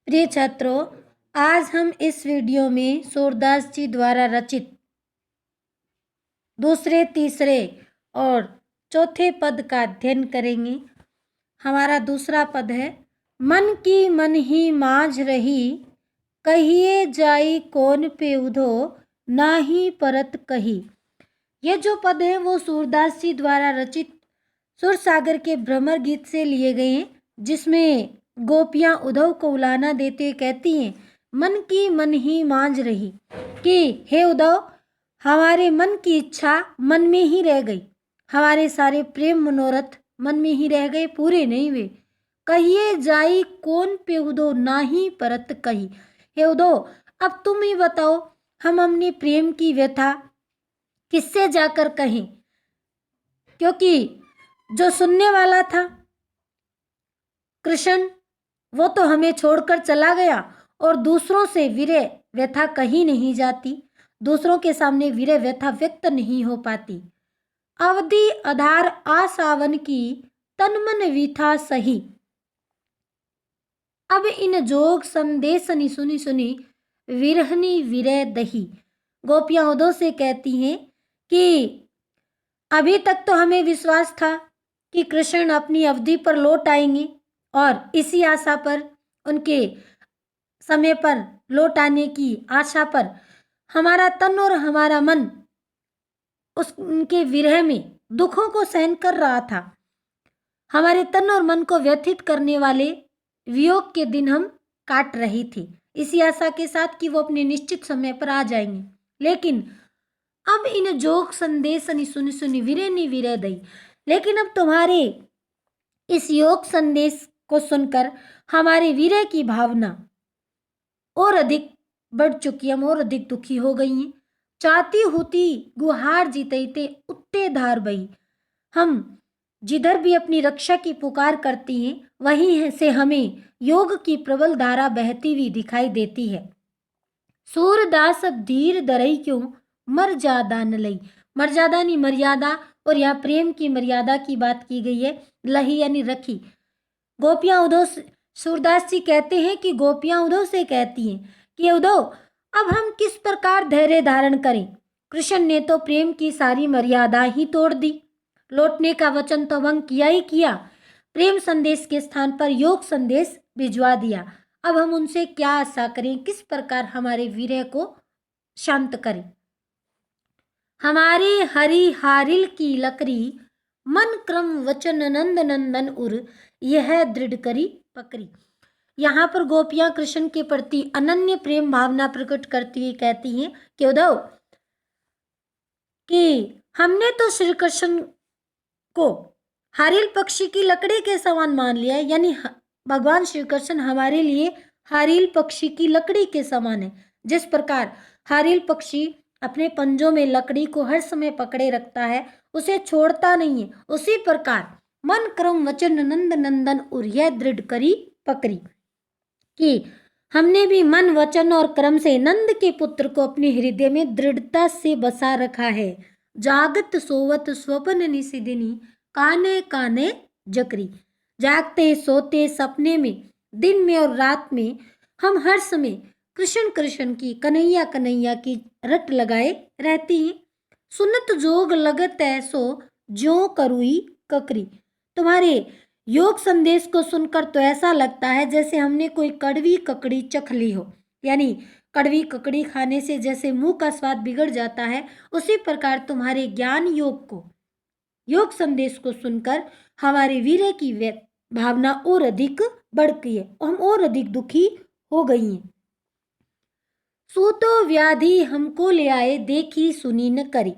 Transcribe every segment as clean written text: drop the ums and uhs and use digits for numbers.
प्रिय छात्रों, आज हम इस वीडियो में सूरदास जी द्वारा रचित दूसरे, तीसरे और चौथे पद का अध्ययन करेंगे। हमारा दूसरा पद है, मन की मन ही माँझ रही, कहिए जाई कौन पे उधो, नाही परत कही। ये जो पद है वो सूरदास जी द्वारा रचित सुरसागर के भ्रमर गीत से लिए गए हैं, जिसमें गोपियां उद्धव को उलाना देते कहती हैं, मन की मन ही मांझ रही, कि हे उद्धव, हमारे मन की इच्छा मन में ही रह गई, हमारे सारे प्रेम मनोरथ मन में ही रह गए, पूरे नहीं हुए। कहिए जाई कौन पे उदो, नाही परत कही। हे उद्धव, अब तुम ही बताओ, हम अपने प्रेम की व्यथा किससे जाकर कहें, क्योंकि जो सुनने वाला था कृष्ण, वो तो हमें छोड़कर चला गया, और दूसरों से विरह व्यथा कही नहीं जाती, दूसरों के सामने विरह व्यथा व्यक्त नहीं हो पाती। अवधि आधार आसावन की, तन मन विथा सही। अब इन जोग संदेशनी सुनी सुनी, विरहनी विरह दही। गोपियां उद्धव से कहती हैं कि अभी तक तो हमें विश्वास था कि कृष्ण अपनी अवधि पर लौट आएंगे, और इसी आशा पर, उनके समय पर लौट आने की आशा पर हमारा तन और हमारा मन उनके विरह में दुखों को सहन कर रहा था। हमारे तन और मन को व्यथित करने वाले वियोग के दिन हम काट रही थी, इसी आशा के साथ कि वो अपने निश्चित समय पर आ जाएंगे। लेकिन अब इन जोग संदेश सुनी सुनी विरह विरह दई, लेकिन अब तुम्हारे इस योग संदेश को सुनकर हमारे विरह की भावना और अधिक बढ़ चुकी, हम और अधिक दुखी हो गई हैं। चाहती होती गुहार जीतते उत्ते धार बही। हम जिधर भी अपनी रक्षा की पुकार करती हैं, वहीं से हमें योग की प्रबल धारा बहती हुई दिखाई देती है। सूरदास अब धीर दरई क्यों, मर्यादा न लई। मर्यादा नहीं, मर्यादा, और यहाँ प्रेम की मर्यादा की बात की गई है, लही यानी रखी। गोपियां उद्धव, सूरदास जी कहते हैं कि गोपियां उद्धव से कहती हैं कि उद्धव, अब हम किस प्रकार धैर्य धारण करें। कृष्ण ने तो प्रेम की सारी मर्यादा ही तोड़ दी, लौटने का वचन तो भंग किया ही किया, प्रेम संदेश के स्थान पर योग संदेश भिजवा दिया। अब हम उनसे क्या आशा करें, किस प्रकार हमारे विरह को शांत करें। हमारे हरि हारिल की लकड़ी, मन क्रम वचन नंद नंदन उर, यह दृढ़ करी पकड़ी। यहाँ पर गोपियां कृष्ण के प्रति अनन्य प्रेम भावना प्रकट करती हुई कहती हैं कि उद्धव, कि हमने तो श्री कृष्ण को हारिल पक्षी की लकड़ी के समान मान लिया है, यानी भगवान श्री कृष्ण हमारे लिए हारिल पक्षी की लकड़ी के समान है। जिस प्रकार हारिल पक्षी अपने पंजों में लकड़ी को हर समय पकड़े रखता है, उसे छोड़ता नहीं है, उसी प्रकार मन क्रम वचन नंद नंदन उर, यह दृढ़ करी पकड़ी, कि हमने भी मन वचन और क्रम से नंद के पुत्र को अपने हृदय में दृढ़ता से बसा रखा है। जागत सोवत स्वप्न निशिदिनी, काने काने जकरी। जागते सोते सपने में, दिन में और रात में हम हर समय कृष्ण कृष्ण की, कन्हैया कन्हैया की रट लगाए रहती हैं। सुनत जोग लगत ऐसो, ज्यों करुई ककरी। तुम्हारे योग संदेश को सुनकर तो ऐसा लगता है जैसे हमने कोई कड़वी ककड़ी चख ली हो, यानी कड़वी ककड़ी खाने से जैसे मुंह का स्वाद बिगड़ जाता है, उसी प्रकार तुम्हारे ज्ञान योग को, योग संदेश को सुनकर हमारे वीर्य की भावना और अधिक बढ़ गई है, हम और अधिक दुखी हो गई हैं। सूतो व्याधि हमको ले आए, देखी सुनी न करी।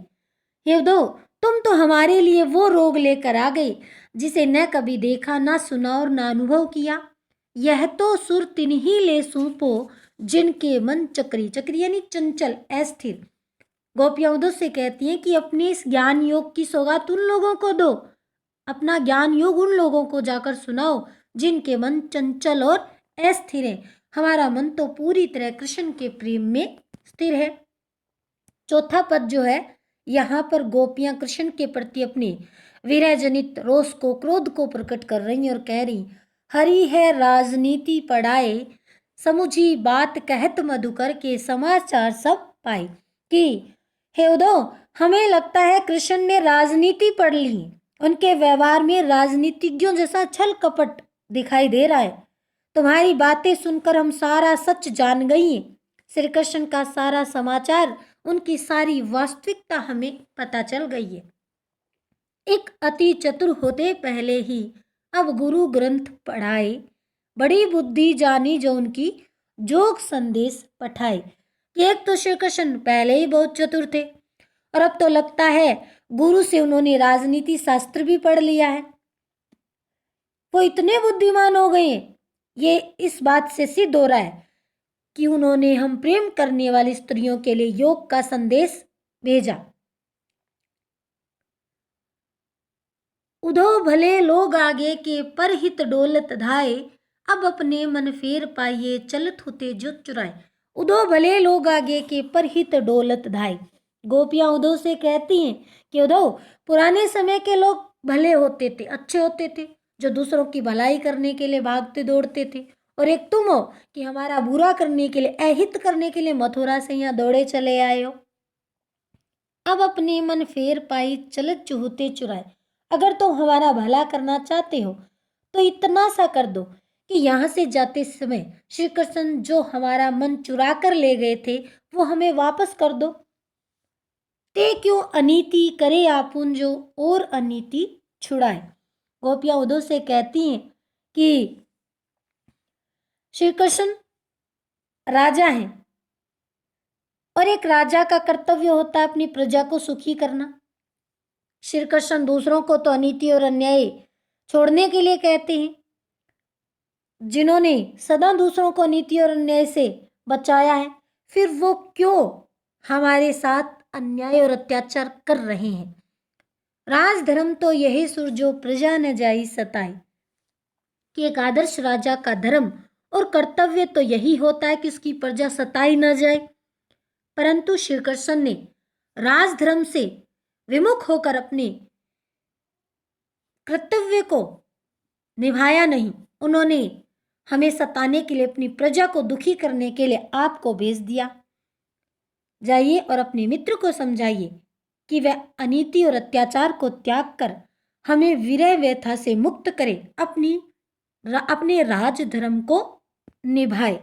हे उद्धव, तुम तो हमारे लिए वो रोग लेकर आ गए जिसे न कभी देखा, ना सुना और ना अनुभव किया। यह तो सुर तिन ही ले सूपो, जिनके मन चक्री, चक्री यानी चंचल, अस्थिर। गोपियां उद्धव से कहती हैं कि अपने इस ज्ञान योग की सौगात उन लोगों को दो, अपना ज्ञान योग उन लोगों को जाकर सुनाओ जिनके मन चंचल और अस्थिर है। हमारा मन तो पूरी तरह कृष्ण के प्रेम में स्थिर है। चौथा पद जो है, यहाँ पर गोपियां कृष्ण के प्रति अपने विरह जनित रोष को, क्रोध को प्रकट कर रही और कह रही, हरि है राजनीति पढ़ाए, समुझी बात कहत मधुकर के समाचार सब पाए। कि हे उद्धव, हमें लगता है कृष्ण ने राजनीति पढ़ ली है। उनके व्यवहार में राजनीतिज्ञों जैसा छल कपट दिखाई दे रहा है। तुम्हारी बातें सुनकर हम सारा सच जान गई हैं। श्री कृष्ण का सारा समाचार, उनकी सारी वास्तविकता हमें पता चल गई है। एक अति चतुर होते पहले ही अब गुरु ग्रंथ पढ़ाए, बड़ी बुद्धि जानी जो उनकी जोग संदेश पठाए। कि एक तो श्री कृष्ण पहले ही बहुत चतुर थे और अब तो लगता है गुरु से उन्होंने राजनीति शास्त्र भी पढ़ लिया है। वो इतने बुद्धिमान हो गए हैं, ये इस बात से सिद्ध हो रहा है कि उन्होंने हम प्रेम करने वाली स्त्रियों के लिए योग का संदेश भेजा। उधो भले लोग आगे के परहित डोलत धाए, अब अपने मन फेर पाइए चलत होते जो चुराए। उधो भले लोग आगे के परहित डोलत धाए। गोपियां उधो से कहती हैं कि उधो, पुराने समय के लोग भले होते थे, अच्छे होते थे, जो दूसरों की भलाई करने के लिए भागते दौड़ते थे। और एक तुम हो कि हमारा बुरा करने के लिए, अहित करने के लिए मथुरा से यहाँ दौड़े चले आए हो। अब अपने मन फेर पाई चलत चूहते चुराए। अगर तुम हमारा भला करना चाहते हो तो इतना सा कर दो कि यहाँ से जाते समय श्री कृष्ण जो हमारा मन चुरा कर ले गए थे वो हमें वापस कर दो। ते क्यों अनीति करे आपुन जो और अनीति छुड़ाए। गोपियां उद्धव से कहती हैं कि श्री कृष्ण राजा हैं और एक राजा का कर्तव्य होता है अपनी प्रजा को सुखी करना। श्री कृष्ण दूसरों को तो अनीति और अन्याय छोड़ने के लिए कहते हैं। जिन्होंने सदा दूसरों को नीति और अन्याय से बचाया है, फिर वो क्यों हमारे साथ अन्याय और अत्याचार कर रहे हैं। राजधर्म तो यही सुर जो प्रजा न जाई सताए। कि एक आदर्श राजा का धर्म और कर्तव्य तो यही होता है कि उसकी प्रजा सताई न जाए। परंतु श्री कृष्ण ने राजधर्म से विमुख होकर अपने कर्तव्य को निभाया नहीं। उन्होंने हमें सताने के लिए, अपनी प्रजा को दुखी करने के लिए आपको भेज दिया। जाइए और अपने मित्र को समझाइए कि वह अनीति और अत्याचार को त्याग कर हमें विरह व्यथा से मुक्त करे, अपने राजधर्म को निभाए।